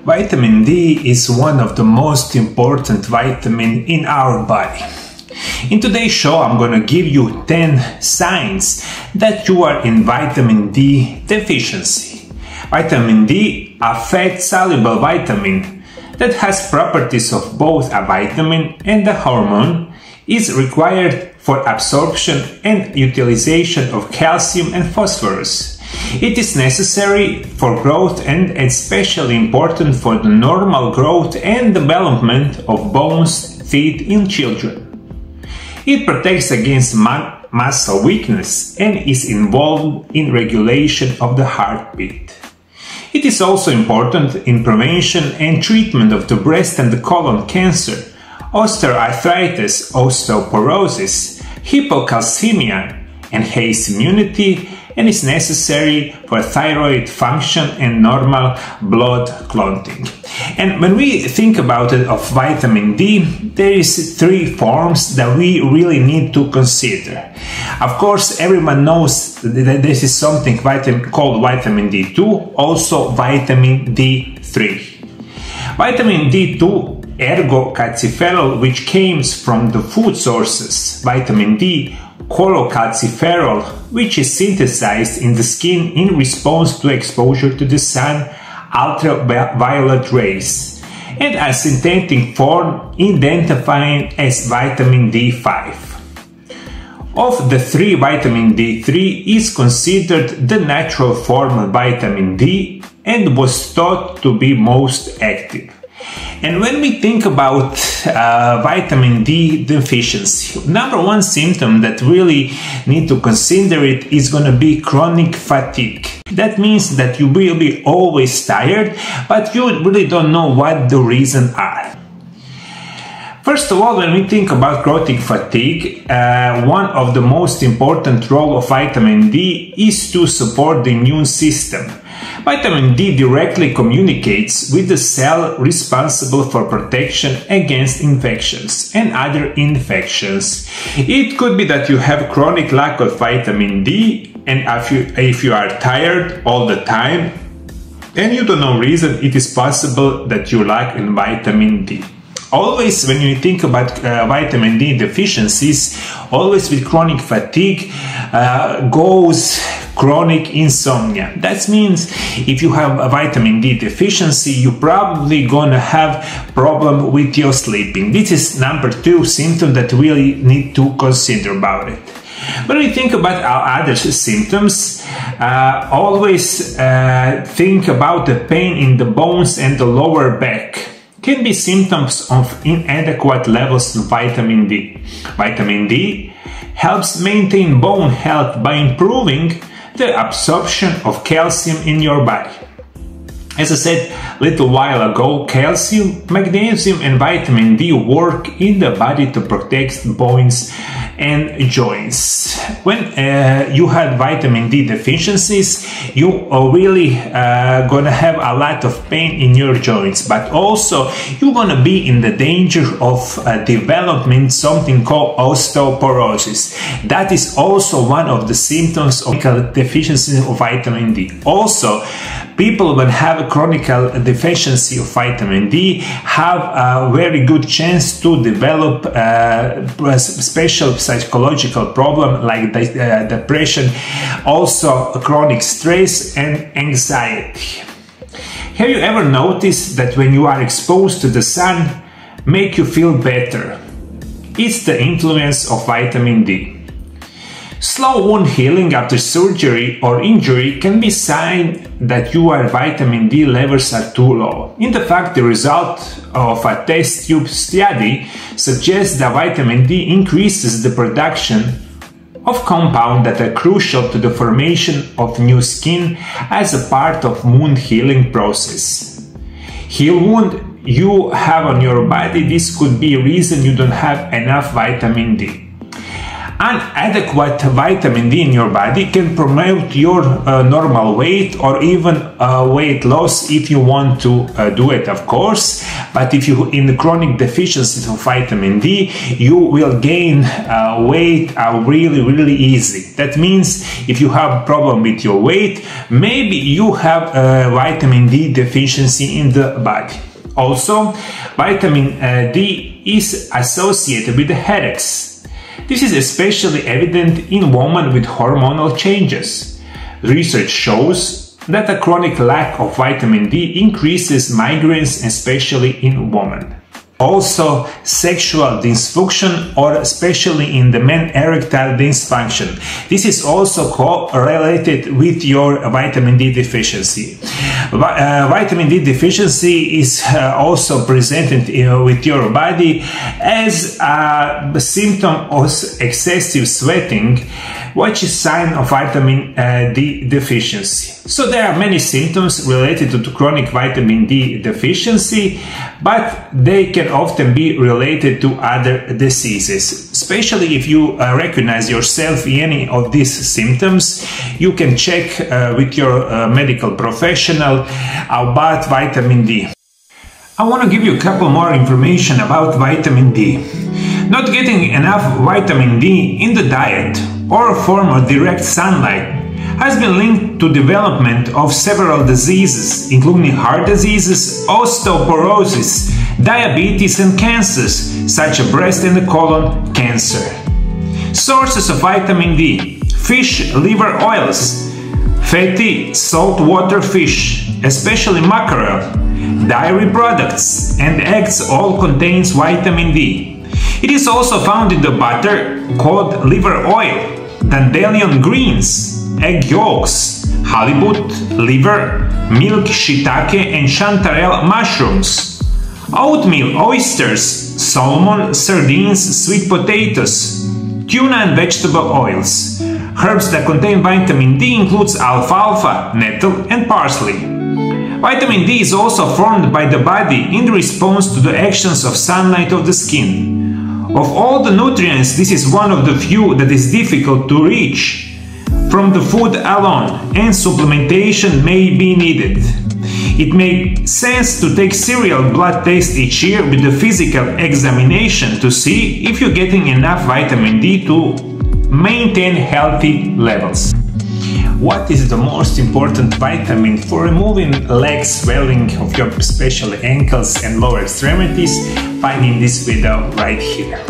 Vitamin D is one of the most important vitamins in our body. In today's show, I'm going to give you 10 signs that you are in vitamin D deficiency. Vitamin D affects soluble vitamin that has properties of both a vitamin and a hormone, is required for absorption and utilization of calcium and phosphorus. It is necessary for growth and especially important for the normal growth and development of bones, teeth in children. It protects against muscle weakness and is involved in regulation of the heartbeat. It is also important in prevention and treatment of the breast and the colon cancer, osteoarthritis, osteoporosis, hypocalcemia, enhanced immunity, and is necessary for thyroid function and normal blood clotting. And when we think about it of vitamin D, there is 3 forms that we really need to consider. Of course, everyone knows that this is something called vitamin D2, also vitamin D3. Vitamin D2 ergocalciferol, which comes from the food sources, vitamin D cholecalciferol, which is synthesized in the skin in response to exposure to the sun, ultraviolet rays, and a synthetic form identified as vitamin D5. Of the 3, vitamin D3 is considered the natural form of vitamin D and was thought to be most active. And when we think about vitamin D deficiency, number 1 symptom that really need to consider it is going to be chronic fatigue. That means that you will be always tired, but you really don't know what the reasons are. First of all, when we think about chronic fatigue, one of the most important roles of vitamin D is to support the immune system. Vitamin D directly communicates with the cell responsible for protection against infections and other infections. It could be that you have chronic lack of vitamin D, and if you are tired all the time and you don't know reason, it is possible that you lack in vitamin D. Always when you think about vitamin D deficiencies, always with chronic fatigue goes chronic insomnia. That means if you have a vitamin D deficiency, you're probably gonna have problem with your sleeping. This is number 2 symptom that we really need to consider about it. When we think about our other symptoms, always think about the pain in the bones and the lower back. Can be symptoms of inadequate levels of vitamin D. Vitamin D helps maintain bone health by improving the absorption of calcium in your body. As I said a little while ago, calcium, magnesium and vitamin D work in the body to protect bones and joints. When you have vitamin D deficiencies, you are really gonna have a lot of pain in your joints, but also you're gonna be in the danger of developing something called osteoporosis. That is also one of the symptoms of deficiency of vitamin D. Also, people that have a chronic deficiency of vitamin D have a very good chance to develop special psychological problem like depression, also chronic stress and anxiety. Have you ever noticed that when you are exposed to the sun, make you feel better? It's the influence of vitamin D. Slow wound healing after surgery or injury can be a sign that your vitamin D levels are too low. In fact, the result of a test tube study suggests that vitamin D increases the production of compounds that are crucial to the formation of new skin as a part of wound healing process. Heal wound you have on your body, this could be a reason you don't have enough vitamin D. An adequate vitamin D in your body can promote your normal weight or even weight loss if you want to do it, of course. But if you're in the chronic deficiency of vitamin D, you will gain weight really easy. That means if you have a problem with your weight, maybe you have a vitamin D deficiency in the body. Also, vitamin D is associated with headaches. This is especially evident in women with hormonal changes. Research shows that a chronic lack of vitamin D increases migraines, especially in women. Also, sexual dysfunction, or especially in the men, erectile dysfunction. This is also correlated with your vitamin D deficiency. Vitamin D deficiency is also presented with your body as a symptom of excessive sweating, which is a sign of vitamin D deficiency. So there are many symptoms related to chronic vitamin D deficiency, but they can often be related to other diseases. Especially if you recognize yourself in any of these symptoms, you can check with your medical professional about vitamin D. I want to give you a couple more information about vitamin D. Not getting enough vitamin D in the diet or a form of direct sunlight has been linked to development of several diseases, including heart diseases, osteoporosis, diabetes and cancers, such as breast and colon cancer. Sources of vitamin D: fish liver oils, fatty saltwater fish, especially mackerel, dairy products, and eggs all contains vitamin D. It is also found in the butter cod liver oil, dandelion greens, egg yolks, halibut, liver, milk, shiitake and chanterelle mushrooms, oatmeal, oysters, salmon, sardines, sweet potatoes, tuna and vegetable oils. Herbs that contain vitamin D includes alfalfa, nettle and parsley. Vitamin D is also formed by the body in response to the actions of sunlight of the skin. Of all the nutrients, this is one of the few that is difficult to reach from the food alone, and supplementation may be needed. It makes sense to take serial blood test each year with a physical examination to see if you're getting enough vitamin D to maintain healthy levels. What is the most important vitamin for removing leg swelling of your especially ankles and lower extremities? Find in this video right here.